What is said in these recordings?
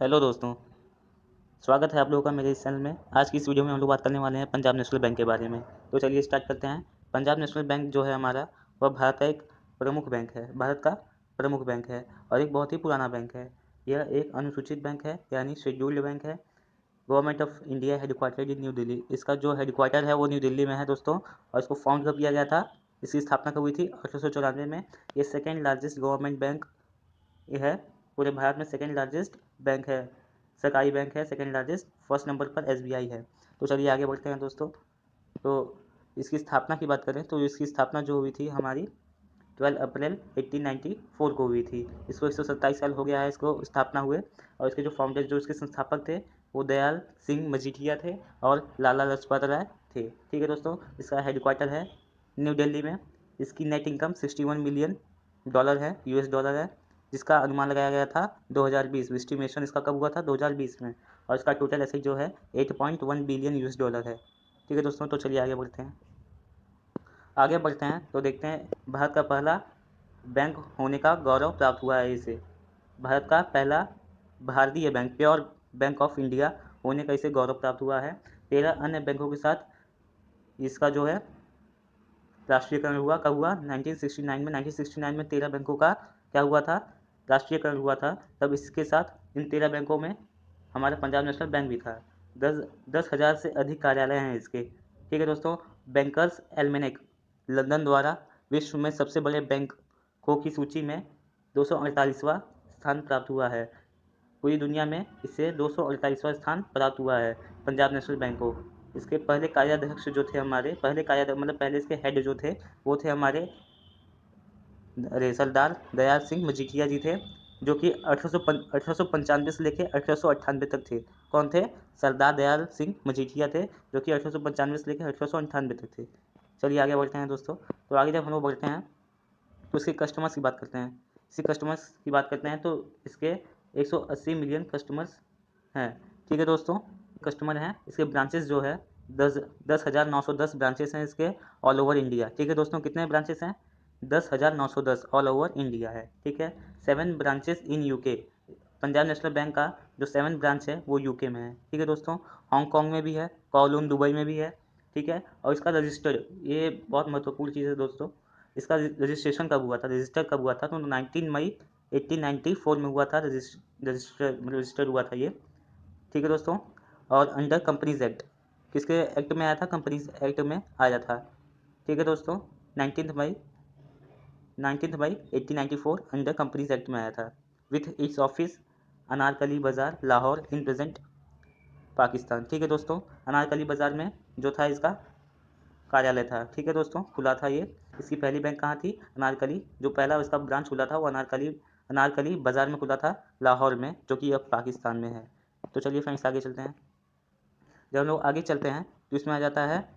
Hello दोस्तों, स्वागत है आप लोगों का मेरे इस चैनल में। आज की इस वीडियो में हम लोग बात करने वाले हैं पंजाब नेशनल बैंक के बारे में। तो चलिए स्टार्ट करते हैं। पंजाब नेशनल बैंक जो है हमारा, वह भारत का एक प्रमुख बैंक है। भारत का प्रमुख बैंक है और एक बहुत ही पुराना बैंक है। यह एक अनुसूचित बैंक है, यानी शेड्यूल्ड बैंक है। Government of India headquartered in new Delhi. इसका जो हेडक्वार्टर है वो न्यू दिल्ली में है दोस्तों। और इसको फाउंड कब किया गया था? इसकी स्थापना कब हुई थी? 1894 में। ये सेकेंड लार्जेस्ट गवर्नमेंट बैंक ये है। पूरे भारत में सेकेंड लार्जेस्ट बैंक है, सरकारी बैंक है सेकेंड लार्जेस्ट। फर्स्ट नंबर पर एसबीआई है। तो चलिए आगे बढ़ते हैं दोस्तों। तो इसकी स्थापना की बात करें तो इसकी स्थापना जो हुई थी हमारी 12 अप्रैल 1894 को हुई थी। इसको 127 साल हो गया है इसको स्थापना हुए। और इसके जो फाउंडर जो इसके संस्थापक थे वो दयाल सिंह मजीठिया थे और लाला लाजपत राय थे। ठीक है दोस्तों, इसका हेडक्वार्टर है न्यू दिल्ली में। इसकी नेट इनकम 61 मिलियन डॉलर है, यूएस डॉलर है, जिसका अनुमान लगाया गया था 2020। एस्टिमेशन इसका कब हुआ था? 2020 में। और इसका टोटल एसेट जो है 8.1 बिलियन यूएस डॉलर है। ठीक है दोस्तों, तो चलिए आगे बढ़ते हैं तो देखते हैं भारत का पहला बैंक होने का गौरव प्राप्त हुआ है इसे। भारत का पहला भारतीय bank, pure bank of India होने का इसे गौरव प्राप्त हुआ है। 13 अन्य बैंकों के साथ इसका जो है राष्ट्रीयकरण हुआ। कब हुआ? 1969 में। 1969 में 13 बैंकों का क्या हुआ था? राष्ट्रीयकरण हुआ था। तब इसके साथ इन 13 बैंकों में हमारा पंजाब नेशनल बैंक भी था। 10,000 से अधिक कार्यालय हैं इसके। ठीक है दोस्तों, बैंकर्स एल्मेनेक लंदन द्वारा विश्व में सबसे बड़े बैंकों की सूची में 248वां स्थान प्राप्त हुआ है। पूरी दुनिया में इसे 248वां स्थान प्राप्त हुआ है पंजाब नेशनल बैंक को। इसके पहले कार्याध्यक्ष जो थे हमारे, पहले कार्याध्यक्ष मतलब पहले इसके हेड जो थे वो थे हमारे सरदार दयाल सिंह मजीठिया जी थे, जो कि 1895 से लेकर 1898 तक थे। कौन थे? सरदार दयाल सिंह मजीठिया थे, जो कि 1895 से लेकर 1898 तक थे। चलिए आगे बढ़ते हैं दोस्तों। तो आगे जब हम लोग बढ़ते हैं तो इसके कस्टमर्स की बात करते हैं। इसी कस्टमर्स की बात करते हैं तो इसके 180 मिलियन कस्टमर्स हैं। ठीक है दोस्तों, कस्टमर हैं। इसके ब्रांचेस जो है 10,910 ब्रांचेस हैं इसके ऑल ओवर इंडिया। ठीक है दोस्तों, कितने ब्रांचेस हैं? 10,910 ऑल ओवर इंडिया है। ठीक है, 7 branches in UK. Punjab national bank का जो 7 ब्रांच है वो यूके में है। ठीक है दोस्तों, हांगकॉन्ग में भी है, कौलून दुबई में भी है। ठीक है, और इसका रजिस्टर्ड, ये बहुत महत्वपूर्ण चीज़ है दोस्तों, इसका रजिस्ट्रेशन कब हुआ था, रजिस्टर कब हुआ था? तो 19 मई 1894 में हुआ था रजिस्टर हुआ था ये। ठीक है दोस्तों, और अंडर कंपनीज एक्ट, किसके एक्ट में आया था? कंपनीज एक्ट में आया था। ठीक है दोस्तों, 19 मई 1894 अंडर कंपनीज एक्ट में आया था। विथ इट्स ऑफिस अनारकली बाज़ार लाहौर इन प्रेजेंट पाकिस्तान। ठीक है दोस्तों, अनारकली बाज़ार में जो था इसका कार्यालय था। ठीक है दोस्तों, खुला था ये। इसकी पहली बैंक कहाँ थी? अनारकली। जो पहला इसका ब्रांच खुला था वो अनारकली बाज़ार में खुला था, लाहौर में, जो कि अब पाकिस्तान में है। तो चलिए फ्रेंड्स आगे चलते हैं। जब हम लोग आगे चलते हैं तो इसमें आ जाता है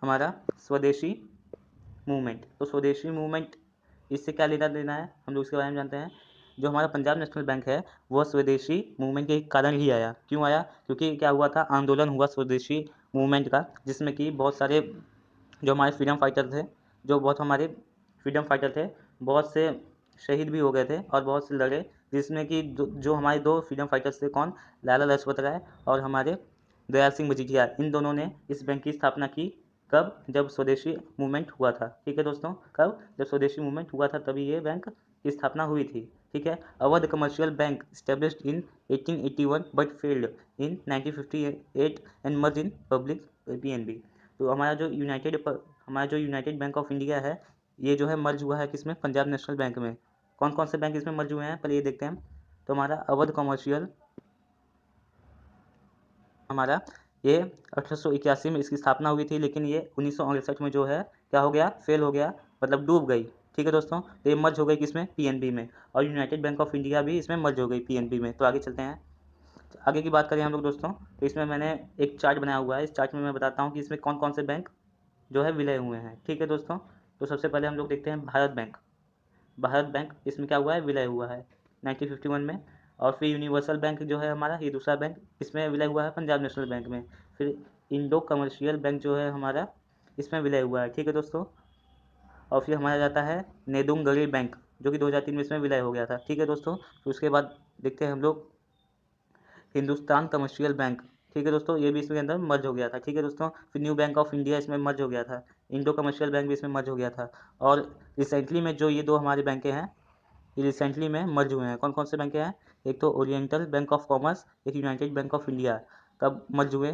हमारा स्वदेशी मूवमेंट। तो स्वदेशी मूवमेंट, इससे क्या लेना देना है हम लोग इसके बारे में जानते हैं। जो हमारा पंजाब नेशनल बैंक है वह स्वदेशी मूवमेंट के कारण ही आया। क्यों आया? क्योंकि क्या हुआ था, आंदोलन हुआ स्वदेशी मूवमेंट का, जिसमें कि बहुत सारे जो हमारे फ्रीडम फाइटर थे, जो बहुत हमारे फ्रीडम फाइटर थे, बहुत से शहीद भी हो गए थे और बहुत से लड़े, जिसमें कि जो हमारे 2 फ्रीडम फाइटर्स थे, कौन? लाला लाजपत राय और हमारे दयाल सिंह मजीठिया। इन दोनों ने इस बैंक की स्थापना की। कब? जब स्वदेशी मूवमेंट हुआ था। ठीक है दोस्तों, कब? जब स्वदेशी मूवमेंट हुआ था तभी ये बैंक की स्थापना हुई थी। ठीक है, Awadh commercial bank established in 1881 but failed in 1958 and merge in public PNB. तो हमारा जो यूनाइटेड बैंक ऑफ इंडिया है, ये जो है मर्ज हुआ है किसमें? पंजाब नेशनल बैंक में। कौन कौन से बैंक इसमें मर्ज हुए हैं पहले ये देखते हैं। तो हमारा अवध कमर्शियल, हमारा ये 1881 में इसकी स्थापना हुई थी, लेकिन ये 1968 में जो है क्या हो गया? फेल हो गया, मतलब डूब गई। ठीक है दोस्तों, तो ये मर्ज हो गई किसमें? पीएनबी में। और यूनाइटेड बैंक ऑफ इंडिया भी इसमें मर्ज हो गई पीएनबी में। तो आगे चलते हैं। तो आगे की बात करें हम लोग दोस्तों, तो इसमें मैंने एक चार्ट बनाया हुआ है। इस चार्ट में मैं बताता हूँ कि इसमें कौन कौन से बैंक जो है विलय हुए हैं। ठीक है दोस्तों, तो सबसे पहले हम लोग देखते हैं भारत बैंक। भारत बैंक इसमें क्या हुआ है? विलय हुआ है 1951 में। और फिर यूनिवर्सल बैंक जो है हमारा, ये दूसरा बैंक, इसमें विलय हुआ है पंजाब नेशनल बैंक में। फिर इंडो कमर्शियल बैंक जो है हमारा, इसमें विलय हुआ है। ठीक है दोस्तों, और फिर हमारा जाता है नेदुंगरी बैंक, जो कि 2003 में इसमें विलय हो गया था। ठीक है दोस्तों, तो उसके बाद देखते हैं हम लोग हिंदुस्तान कमर्शियल बैंक, ठीक है दोस्तों, ये भी इसके अंदर मर्ज हो गया था, ठीक है दोस्तों। फिर न्यू बैंक ऑफ इंडिया इसमें मर्ज हो गया था, इंडो कमर्शियल बैंक भी इसमें मर्ज हो गया था। और रिसेंटली में जो ये दो हमारे बैंकें हैं, ये रिसेंटली में मर्ज हुए हैं। कौन कौन से बैंकें हैं? एक तो ओरिएंटल बैंक ऑफ कॉमर्स, एक यूनाइटेड बैंक ऑफ इंडिया। कब मर्ज हुए?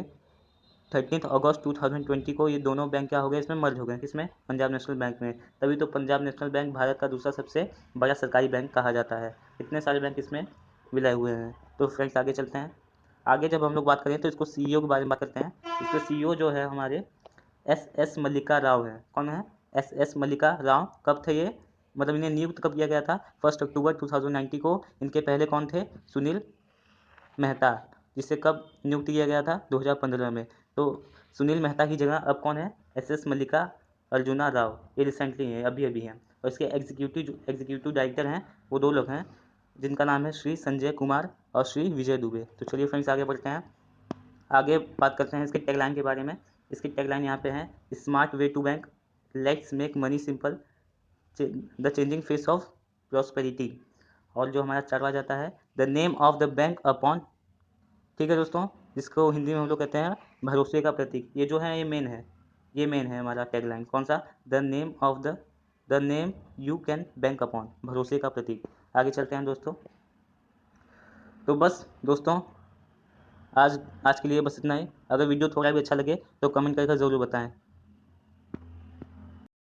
13 अगस्त 2020 को ये दोनों बैंक क्या हो गए? इसमें मर्ज हो गए। किसमें? पंजाब नेशनल बैंक में। तभी तो पंजाब नेशनल बैंक भारत का दूसरा सबसे बड़ा सरकारी बैंक कहा जाता है। इतने सारे बैंक इसमें विलय हुए हैं। तो फ्रेंड्स आगे चलते हैं। आगे जब हम लोग बात करें तो इसको सीईओ के बारे में बात करते हैं। इसके सीईओ जो है हमारे एस मल्लिका राव है। कौन है? एस मल्लिका राव। कब थे ये? मतलब इन्हें नियुक्त कब किया गया था? 1 अक्टूबर 2019 को। इनके पहले कौन थे? सुनील मेहता, जिसे कब नियुक्त किया गया था? 2015 में। तो सुनील मेहता की जगह अब कौन है? एस मल्लिका अर्जुना राव। ये रिसेंटली हैं, अभी अभी हैं। और इसके एग्जीक्यूटिव डायरेक्टर हैं, वो दो लोग हैं, जिनका नाम है श्री संजय कुमार और श्री विजय दुबे। तो चलिए फ्रेंड्स आगे बढ़ते हैं। आगे बात करते हैं इसके टैगलाइन के बारे में। इसकी टैगलाइन यहाँ पे है, smart way to bank, let's make money simple, the changing face of prosperity. और जो हमारा चारवा जाता है, the name of the bank upon, ठीक है दोस्तों, जिसको हिंदी में हम लोग कहते हैं भरोसे का प्रतीक। ये जो है ये मेन है, ये मेन है हमारा टैगलाइन। कौन सा? The name you can bank upon, भरोसे का प्रतीक। आगे चलते हैं दोस्तों। तो बस दोस्तों, आज के लिए बस इतना ही। अगर वीडियो थोड़ा भी अच्छा लगे तो कमेंट करके ज़रूर बताएं।